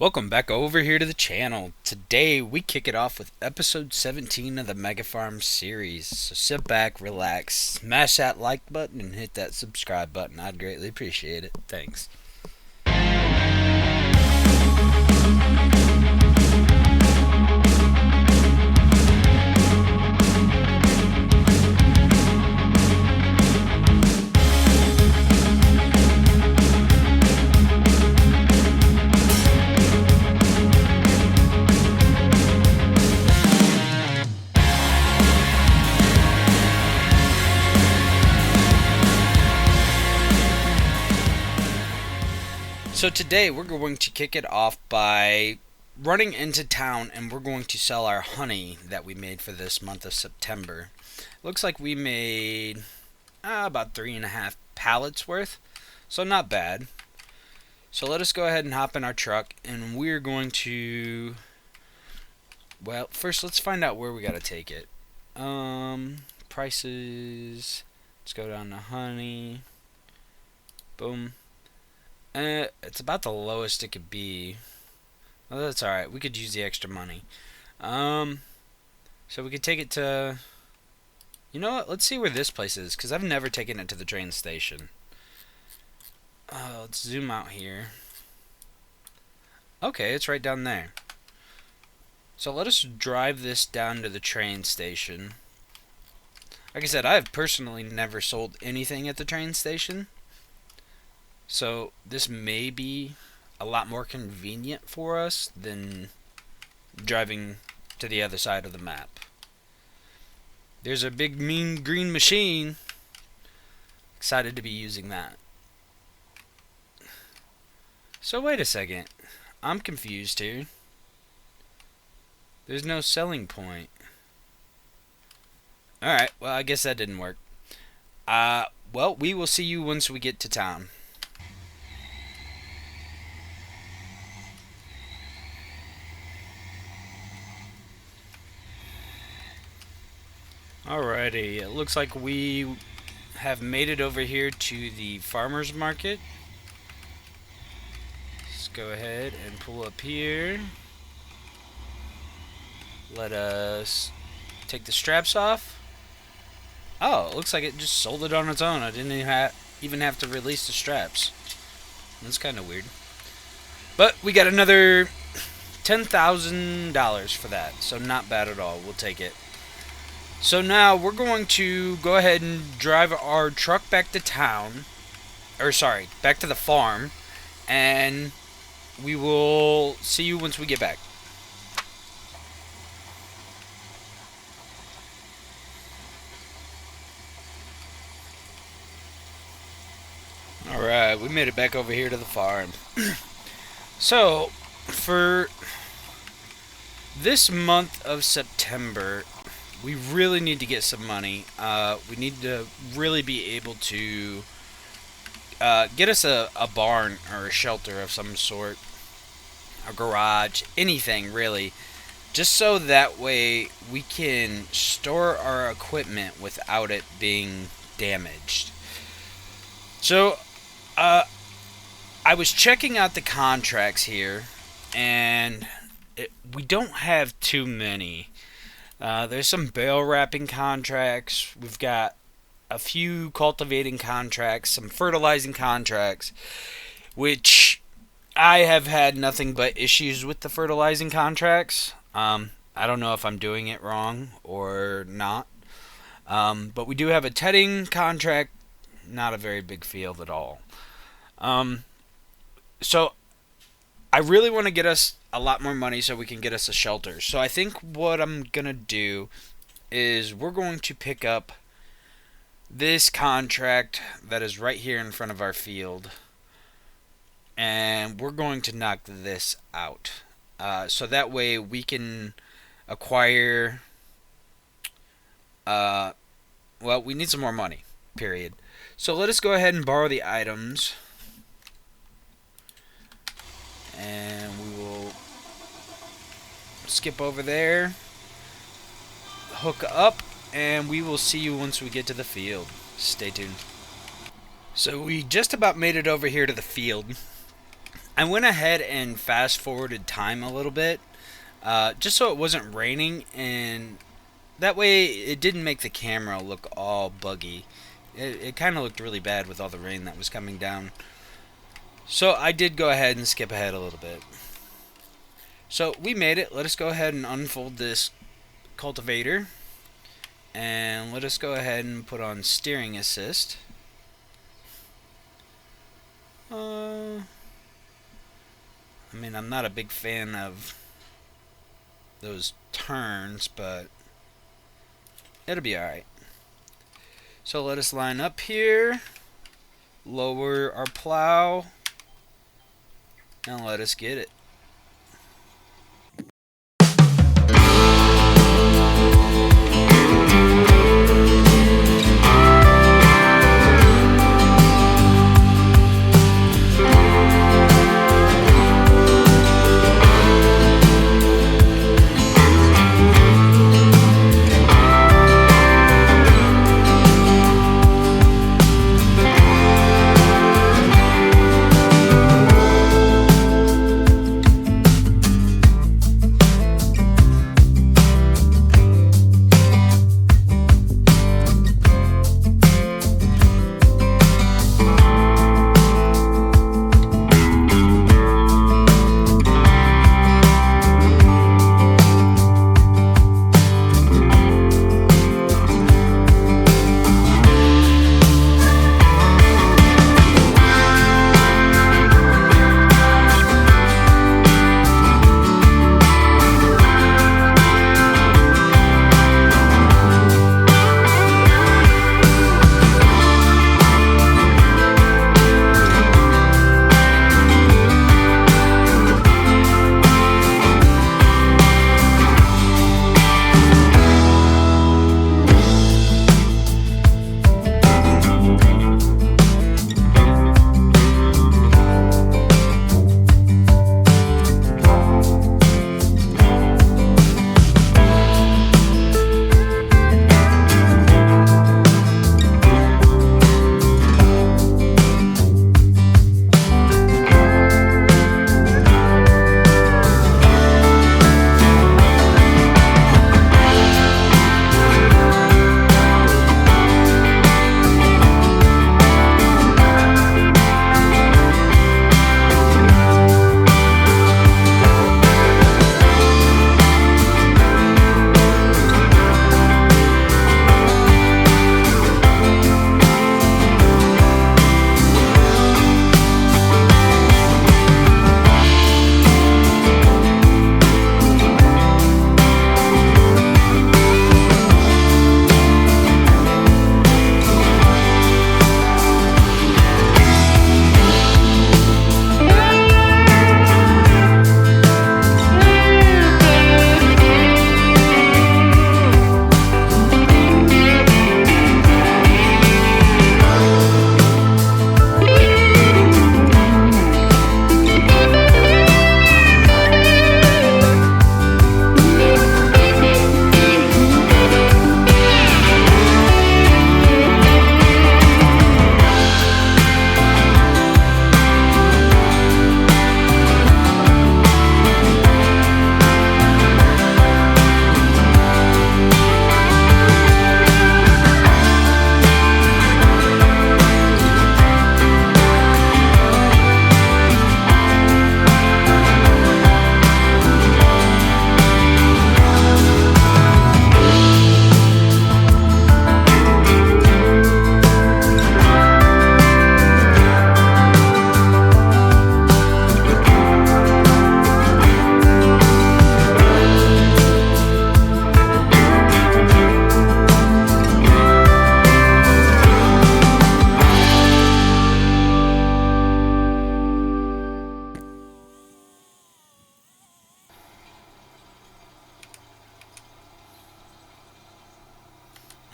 Welcome back over here to the channel. Today we kick it off with episode 17 of the Mega Farm series. So sit back, relax, smash that like button, and hit that subscribe button. I'd greatly appreciate it. Thanks. So today we're going to kick it off by running into town, and we're going to sell our honey that we made for this month of September. Looks like we made about 3.5 pallets worth, so not bad. So let us go ahead and hop in our truck, and we're going to, well, first let's find out where we gotta take it. Prices, let's go down to honey. Boom. It's about the lowest it could be. Well, that's alright. We could use the extra money. So we could take it to... You know what? Let's see where this place is, because I've never taken it to the train station. Let's zoom out here. Okay, it's right down there. So let us drive this down to the train station. Like I said, I have personally never sold anything at the train station. So this may be a lot more convenient for us than driving to the other side of the map. There's a big mean green machine. Excited to be using that. So wait a second. I'm confused here. There's no selling point. Alright, well I guess that didn't work. Well, we will see you once we get to town. Alrighty, it looks like we have made it over here to the farmer's market. Let's go ahead and pull up here. Let us take the straps off. Oh, it looks like it just sold it on its own. I didn't even have to release the straps. That's kind of weird. But we got another $10,000 for that, so not bad at all. We'll take it. So now we're going to go ahead and drive our truck back to town, or sorry, back to the farm, and we will see you once we get back. Alright, we made it back over here to the farm. So, for this month of September, we really need to get some money. We need to really be able to get us a barn or a shelter of some sort, a garage, anything really, just so that way we can store our equipment without it being damaged. So, I was checking out the contracts here, and we don't have too many. There's some bale wrapping contracts. We've got a few cultivating contracts, some fertilizing contracts, which I have had nothing but issues with the fertilizing contracts. I don't know if I'm doing it wrong or not. But we do have a tedding contract, not a very big field at all. So I really want to get us a lot more money so we can get us a shelter. So I think what I'm going to do is we're going to pick up this contract that is right here in front of our field, and we're going to knock this out. So that way we can acquire, well, we need some more money, period. So let us go ahead and borrow the items. And we will skip over there, hook up, and we will see you once we get to the field. Stay tuned. So we just about made it over here to the field. I went ahead and fast forwarded time a little bit, just so it wasn't raining, and that way it didn't make the camera look all buggy. It kind of looked really bad with all the rain that was coming down. So I did go ahead and skip ahead a little bit. So we made it. Let us go ahead and unfold this cultivator. And let us go ahead and put on steering assist. I mean, I'm not a big fan of those turns, but it'll be alright. So let us line up here, lower our plow, and let us get it.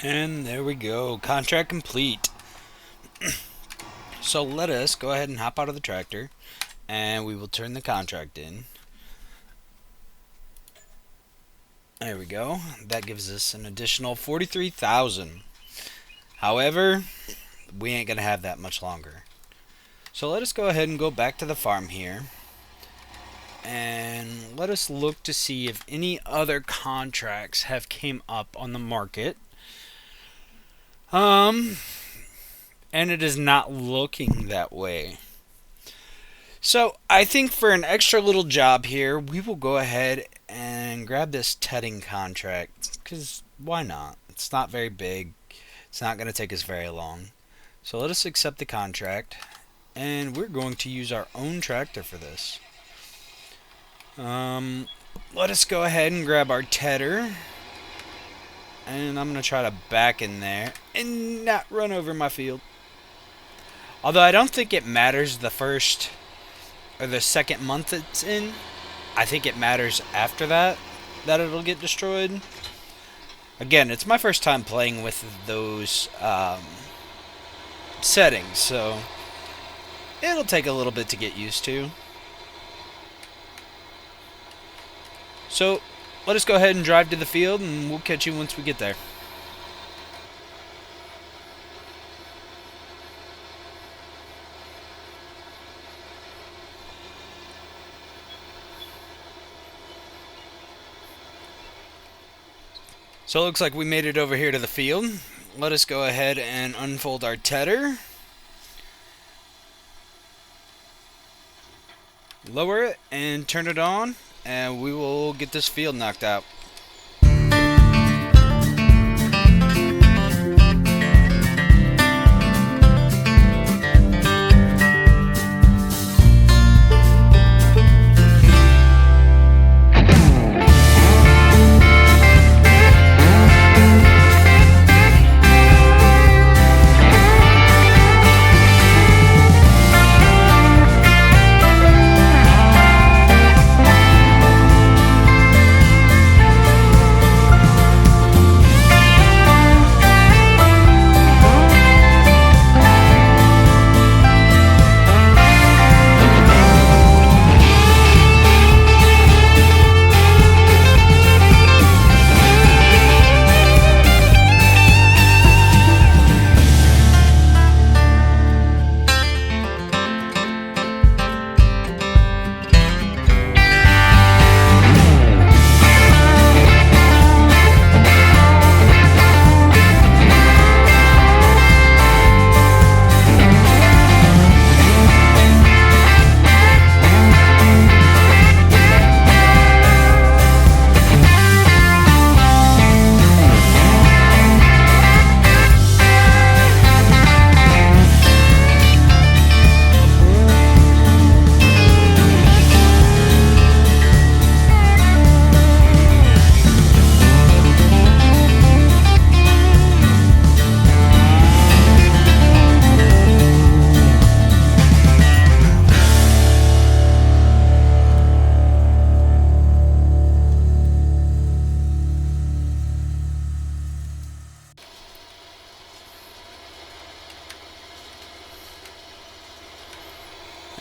And there we go. Contract complete. So let us go ahead and hop out of the tractor, and we will turn the contract in. There we go. That gives us an additional 43,000. However, we ain't gonna have that much longer. So let us go ahead and go back to the farm here. And let us look to see if any other contracts have came up on the market. And it is not looking that way. So I think for an extra little job here, we will go ahead and grab this tedding contract, because why not? It's not very big. It's not going to take us very long. So let us accept the contract, and we're going to use our own tractor for this. Let us go ahead and grab our tedder, and I'm going to try to back in there and not run over my field. Although I don't think it matters the first or the second month it's in. I think it matters after that it'll get destroyed. Again, it's my first time playing with those settings, so it'll take a little bit to get used to. So let us go ahead and drive to the field, and we'll catch you once we get there. So it looks like we made it over here to the field. Let us go ahead and unfold our tedder. Lower it and turn it on, and we will get this field knocked out.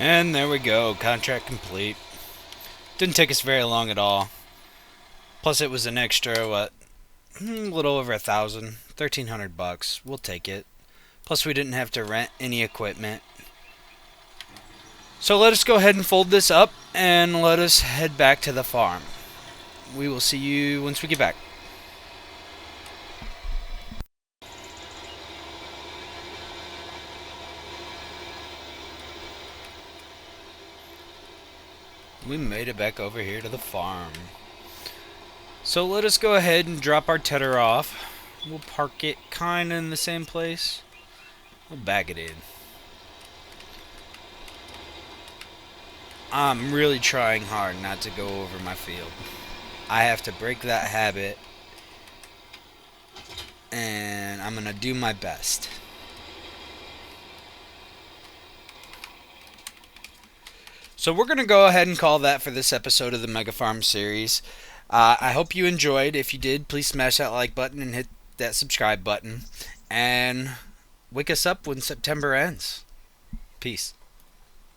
And there we go, contract complete. Didn't take us very long at all. Plus it was an extra, what, a little over $1,000, $1,300. We'll take it. Plus we didn't have to rent any equipment. So let us go ahead and fold this up, and let us head back to the farm. We will see you once we get back. We made it back over here to the farm. So let us go ahead and drop our tedder off. We'll park it kind of in the same place. We'll back it in. I'm really trying hard not to go over my field. I have to break that habit, and I'm going to do my best. So we're going to go ahead and call that for this episode of the Mega Farm series. I hope you enjoyed. If you did, please smash that like button and hit that subscribe button. And wake us up when September ends. Peace.